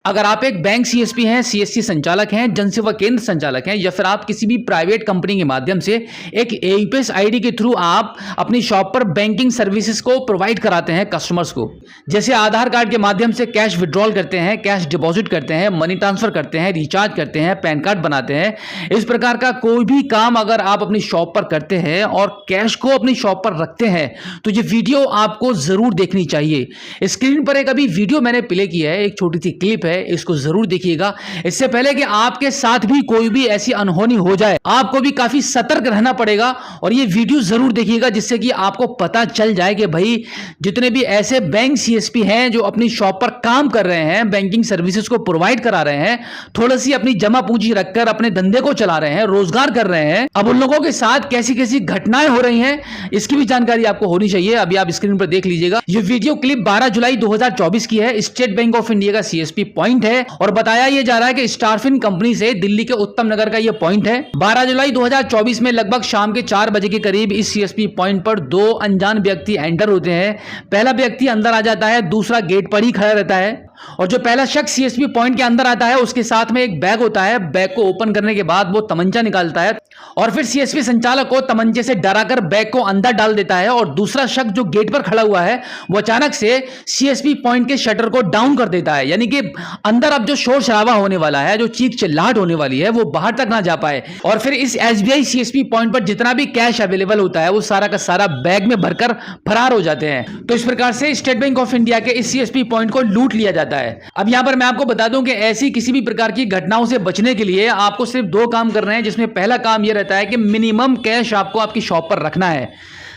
अगर आप एक बैंक सीएसपी हैं, सीएससी संचालक हैं, जनसेवा केंद्र संचालक हैं, या फिर आप किसी भी प्राइवेट कंपनी के माध्यम से एक एयूपीएस आईडी के थ्रू आप अपनी शॉप पर बैंकिंग सर्विसेज को प्रोवाइड कराते हैं कस्टमर्स को, जैसे आधार कार्ड के माध्यम से कैश विड्रॉल करते हैं, कैश डिपॉजिट करते हैं, मनी ट्रांसफर करते हैं, रिचार्ज करते हैं, पैन कार्ड बनाते हैं, इस प्रकार का कोई भी काम अगर आप अपनी शॉप पर करते हैं और कैश को अपनी शॉप पर रखते हैं तो ये वीडियो आपको जरूर देखनी चाहिए। स्क्रीन पर एक अभी वीडियो मैंने प्ले किया है, एक छोटी सी क्लिप है, इसको जरूर देखिएगा। इससे पहले कि आपके साथ भी कोई भी ऐसी अनहोनी हो जाए, आपको भी काफी सतर्क रहना पड़ेगा और ये वीडियो जरूर देखिएगा, जिससे कि आपको पता चल जाए कि भाई जितने भी ऐसे बैंक सीएसपी हैं जो अपनी शॉप पर काम कर रहे हैं, बैंकिंग सर्विसेज को प्रोवाइड करा रहे हैं, थोड़ी सी अपनी जमा पूंजी रखकर अपने धंधे को चला रहे हैं, रोजगार कर रहे हैं, अब उन लोगों के साथ कैसी कैसी घटनाएं हो रही हैं, इसकी भी जानकारी आपको होनी चाहिए। अभी आप स्क्रीन पर देख लीजिएगा, ये वीडियो क्लिप 12 जुलाई 2024 की है। स्टेट बैंक ऑफ इंडिया का सीएसपी पॉइंट है और बताया यह जा रहा है कि स्टारफिन कंपनी से दिल्ली के उत्तम नगर का यह पॉइंट है। 12 जुलाई 2024 में लगभग शाम के 4 बजे के करीब इस सीएसपी पॉइंट पर दो अनजान व्यक्ति एंटर होते हैं। पहला व्यक्ति अंदर आ जाता है, दूसरा गेट पर ही खड़ा रहता है और जो पहला शख्स सीएसपी पॉइंट के अंदर आता है उसके साथ में एक बैग होता है। बैग को ओपन करने के बाद वो तमंचा निकालता है और फिर सीएसपी संचालक को तमंचे से डराकर बैग को अंदर डाल देता है और दूसरा शख्स जो गेट पर खड़ा हुआ है वो अचानक से सीएसपी पॉइंट के शटर को डाउन कर देता है, यानी कि अंदर अब जो शोर शराबा होने वाला है, जो चीख चिल्लाहट होने वाली है, वो बाहर तक ना जा पाए और फिर इस एसबीआई सीएसपी पॉइंट पर जितना भी कैश अवेलेबल होता है वो सारा का सारा बैग में भरकर फरार हो जाते हैं। तो इस प्रकार से स्टेट बैंक ऑफ इंडिया के इस सीएसपी पॉइंट को लूट लिया जाता है। अब यहां पर मैं आपको बता दूं कि ऐसी किसी भी प्रकार की घटनाओं से बचने के लिए आपको सिर्फ दो काम करने हैं, जिसमें पहला काम यह रहता है कि मिनिमम कैश आपको आपकी शॉप पर रखना है,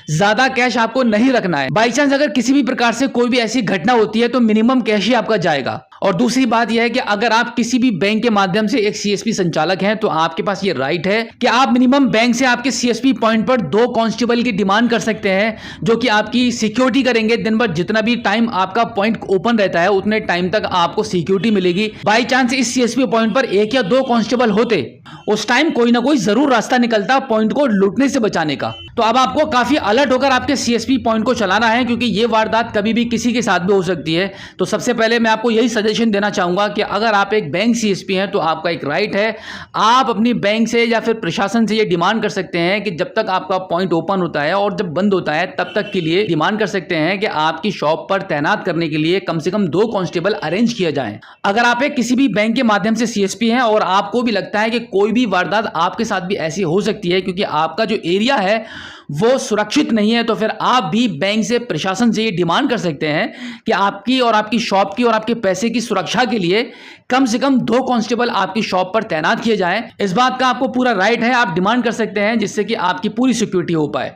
ज्यादा कैश आपको नहीं रखना है। बाई चांस अगर किसी भी प्रकार से कोई भी ऐसी घटना होती है तो मिनिमम कैश ही आपका जाएगा। और दूसरी बात यह है कि अगर आप किसी भी बैंक के माध्यम से एक सीएसपी संचालक हैं तो आपके पास ये राइट है कि आप मिनिमम बैंक से आपके सीएसपी पॉइंट पर 2 कांस्टेबल की डिमांड कर सकते हैं, जो कि आपकी सिक्योरिटी करेंगे। दिन भर जितना भी टाइम आपका पॉइंट ओपन रहता है उतने टाइम तक आपको सिक्योरिटी मिलेगी। बाई चांस इस सीएसपी पॉइंट पर 1 या 2 कांस्टेबल होते, उस टाइम कोई ना कोई जरूर रास्ता निकलता पॉइंट को लूटने से बचाने का। तो अब आपको काफी अलर्ट होकर आपके सीएसपी पॉइंट को चलाना है, क्योंकि ये वारदात कभी भी किसी के साथ भी हो सकती है। तो सबसे पहले मैं आपको यही सजेशन देना चाहूंगा कि अगर आप एक बैंक सीएसपी हैं तो आपका एक राइट है, आप अपनी बैंक से या फिर प्रशासन से ये डिमांड कर सकते हैं कि जब तक आपका पॉइंट ओपन होता है और जब बंद होता है तब तक के लिए डिमांड कर सकते हैं कि आपकी शॉप पर तैनात करने के लिए कम से कम 2 कांस्टेबल अरेंज किया जाए। अगर आप एक किसी भी बैंक के माध्यम से सीएसपी हैं और आपको भी लगता है कि कोई भी वारदात आपके साथ भी ऐसी हो सकती है क्योंकि आपका जो एरिया है वो सुरक्षित नहीं है, तो फिर आप भी बैंक से, प्रशासन से ये डिमांड कर सकते हैं कि आपकी और आपकी शॉप की और आपके पैसे की सुरक्षा के लिए कम से कम 2 कांस्टेबल आपकी शॉप पर तैनात किए जाएं। इस बात का आपको पूरा राइट है, आप डिमांड कर सकते हैं, जिससे कि आपकी पूरी सिक्योरिटी हो पाए।